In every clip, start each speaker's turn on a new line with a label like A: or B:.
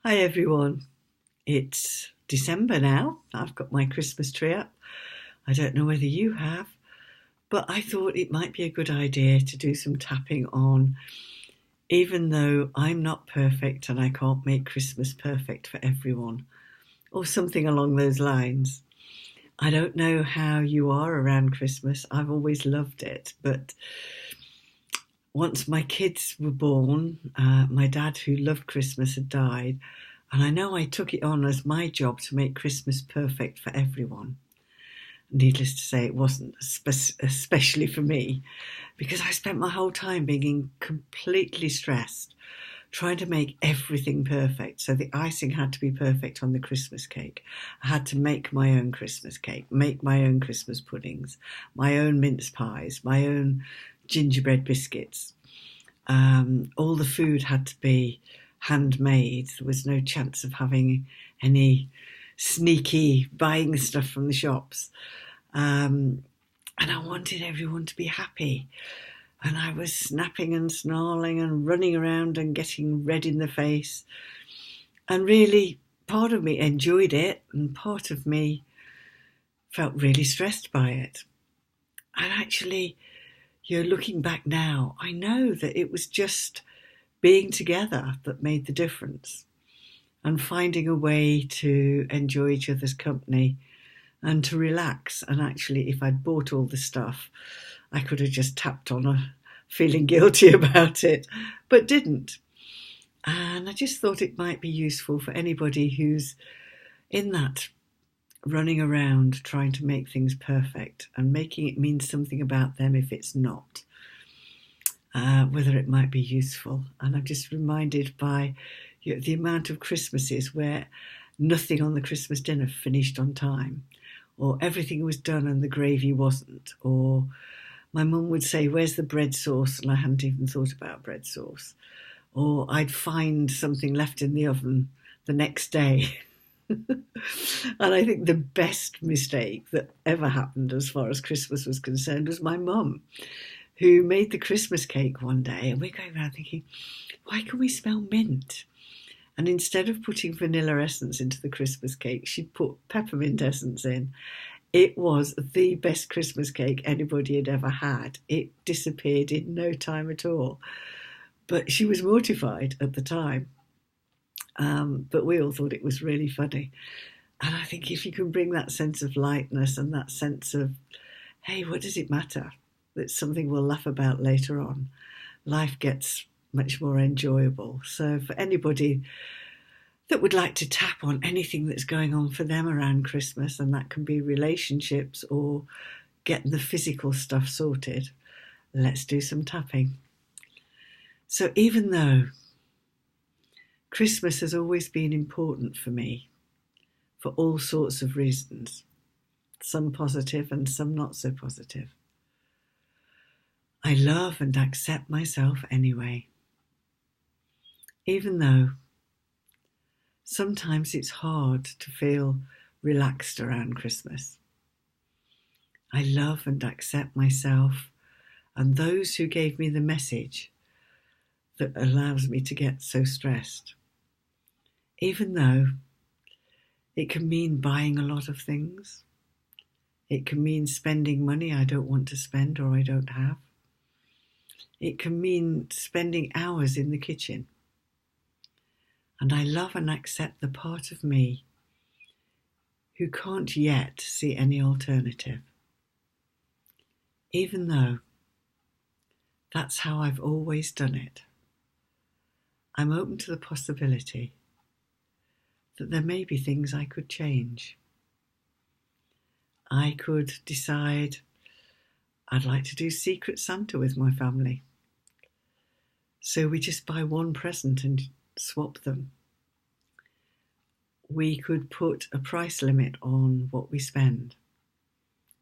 A: Hi everyone. It's December now. I've got my Christmas tree up. I don't know whether you have, but I thought it might be a good idea to do some tapping on, even though I'm not perfect and I can't make Christmas perfect for everyone, or something along those lines. I don't know how you are around Christmas. I've always loved it, but once my kids were born, my dad, who loved Christmas, had died. And I know I took it on as my job to make Christmas perfect for everyone. Needless to say, it wasn't, especially for me, because I spent my whole time being completely stressed, trying to make everything perfect. So the icing had to be perfect on the Christmas cake. I had to make my own Christmas cake, make my own Christmas puddings, my own mince pies, my own gingerbread biscuits. All the food had to be handmade. There was no chance of having any sneaky buying stuff from the shops. And I wanted everyone to be happy. And I was snapping and snarling and running around and getting red in the face. And really, part of me enjoyed it, and part of me felt really stressed by it. And actually, looking back now, I know that it was just being together that made the difference, and finding a way to enjoy each other's company and to relax. And actually, if I'd bought all the stuff, I could have just tapped on a feeling guilty about it, but didn't. And I just thought it might be useful for anybody who's in that running around trying to make things perfect and making it mean something about them if it's not. Whether it might be useful. And I'm just reminded by the amount of Christmases where nothing on the Christmas dinner finished on time, or everything was done and the gravy wasn't, or my mum would say, "Where's the bread sauce?" And I hadn't even thought about bread sauce. Or I'd find something left in the oven the next day. And I think the best mistake that ever happened as far as Christmas was concerned was my mum, who made the Christmas cake one day. And we're going around thinking, why can we smell mint? And instead of putting vanilla essence into the Christmas cake, she put peppermint essence in. It was the best Christmas cake anybody had ever had. It disappeared in no time at all. But she was mortified at the time. But we all thought it was really funny. And I think if you can bring that sense of lightness and that sense of, hey, what does it matter? That's something we'll laugh about later on. Life gets much more enjoyable. So for anybody that would like to tap on anything that's going on for them around Christmas, and that can be relationships or getting the physical stuff sorted, let's do some tapping. So even though Christmas has always been important for me, for all sorts of reasons, some positive and some not so positive, I love and accept myself anyway. Even though sometimes it's hard to feel relaxed around Christmas, I love and accept myself and those who gave me the message that allows me to get so stressed. Even though it can mean buying a lot of things, it can mean spending money I don't want to spend or I don't have. It can mean spending hours in the kitchen. And I love and accept the part of me who can't yet see any alternative. Even though that's how I've always done it, I'm open to the possibility that there may be things I could change. I could decide I'd like to do Secret Santa with my family. So we just buy one present and swap them. We could put a price limit on what we spend.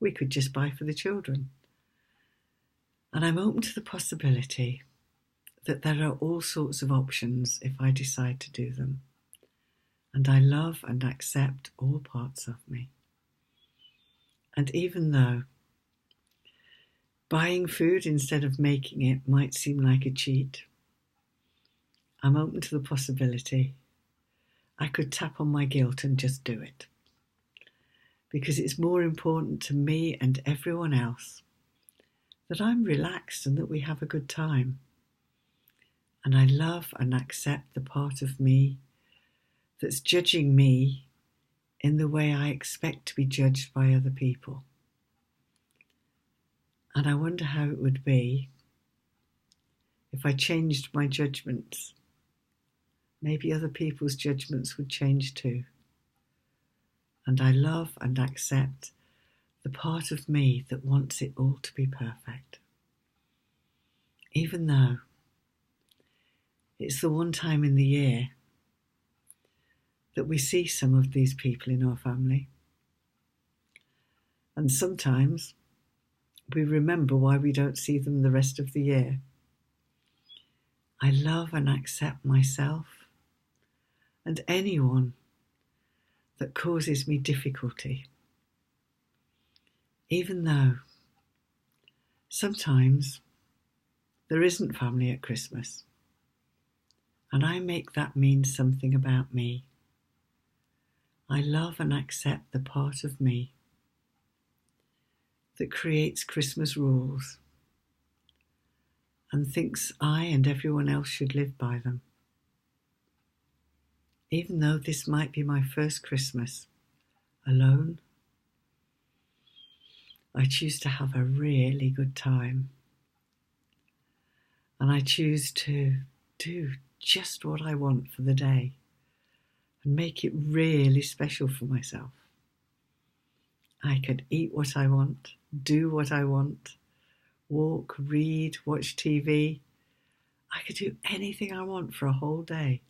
A: We could just buy for the children. And I'm open to the possibility that there are all sorts of options if I decide to do them. And I love and accept all parts of me. And even though buying food instead of making it might seem like a cheat, I'm open to the possibility I could tap on my guilt and just do it. Because it's more important to me and everyone else that I'm relaxed and that we have a good time. And I love and accept the part of me that's judging me in the way I expect to be judged by other people. And I wonder how it would be if I changed my judgments. Maybe other people's judgments would change too. And I love and accept the part of me that wants it all to be perfect. Even though it's the one time in the year that we see some of these people in our family. And sometimes we remember why we don't see them the rest of the year. I love and accept myself and anyone that causes me difficulty. Even though sometimes there isn't family at Christmas, and I make that mean something about me. I love and accept the part of me that creates Christmas rules and thinks I and everyone else should live by them. Even though this might be my first Christmas alone, I choose to have a really good time. And I choose to do just what I want for the day and make it really special for myself. I could eat what I want, do what I want, walk, read, watch TV. I could do anything I want for a whole day.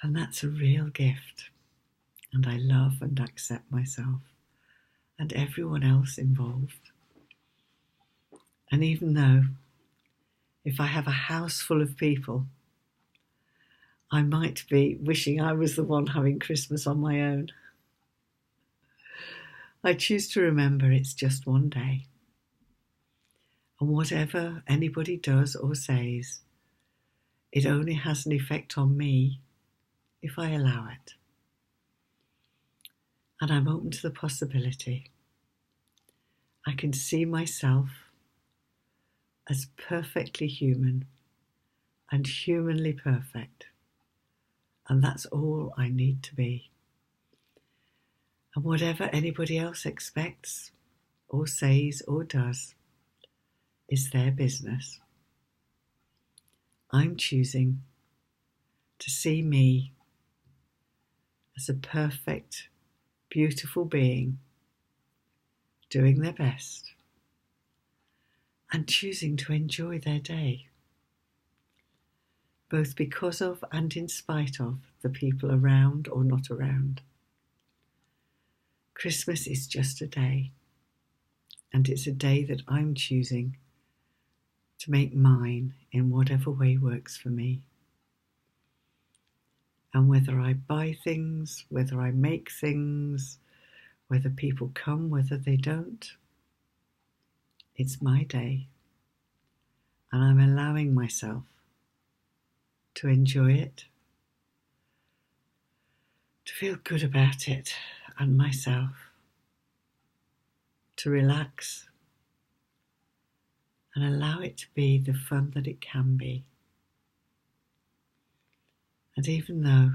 A: And that's a real gift. And I love and accept myself and everyone else involved. And even though if I have a house full of people, I might be wishing I was the one having Christmas on my own, I choose to remember it's just one day. And whatever anybody does or says, it only has an effect on me if I allow it. And I'm open to the possibility. I can see myself as perfectly human and humanly perfect. And that's all I need to be. And whatever anybody else expects or says or does is their business. I'm choosing to see me as a perfect, beautiful being doing their best and choosing to enjoy their day, both because of and in spite of the people around or not around. Christmas is just a day, and it's a day that I'm choosing to make mine in whatever way works for me. And whether I buy things, whether I make things, whether people come, whether they don't, it's my day. And I'm allowing myself to enjoy it, to feel good about it and myself, to relax and allow it to be the fun that it can be. And even though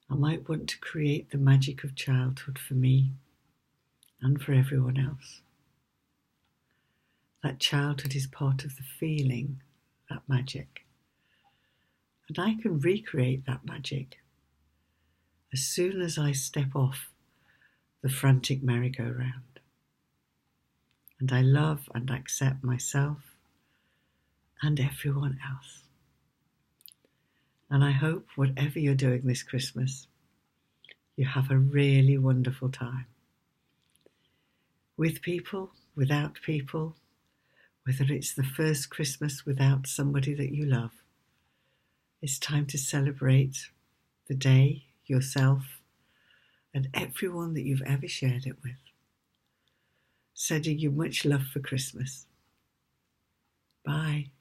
A: I might want to create the magic of childhood for me and for everyone else, that childhood is part of the feeling, that magic. And I can recreate that magic as soon as I step off the frantic merry-go-round. And I love and accept myself and everyone else. And I hope whatever you're doing this Christmas, you have a really wonderful time. With people, without people, whether it's the first Christmas without somebody that you love. It's time to celebrate the day, yourself, and everyone that you've ever shared it with. Sending you much love for Christmas. Bye.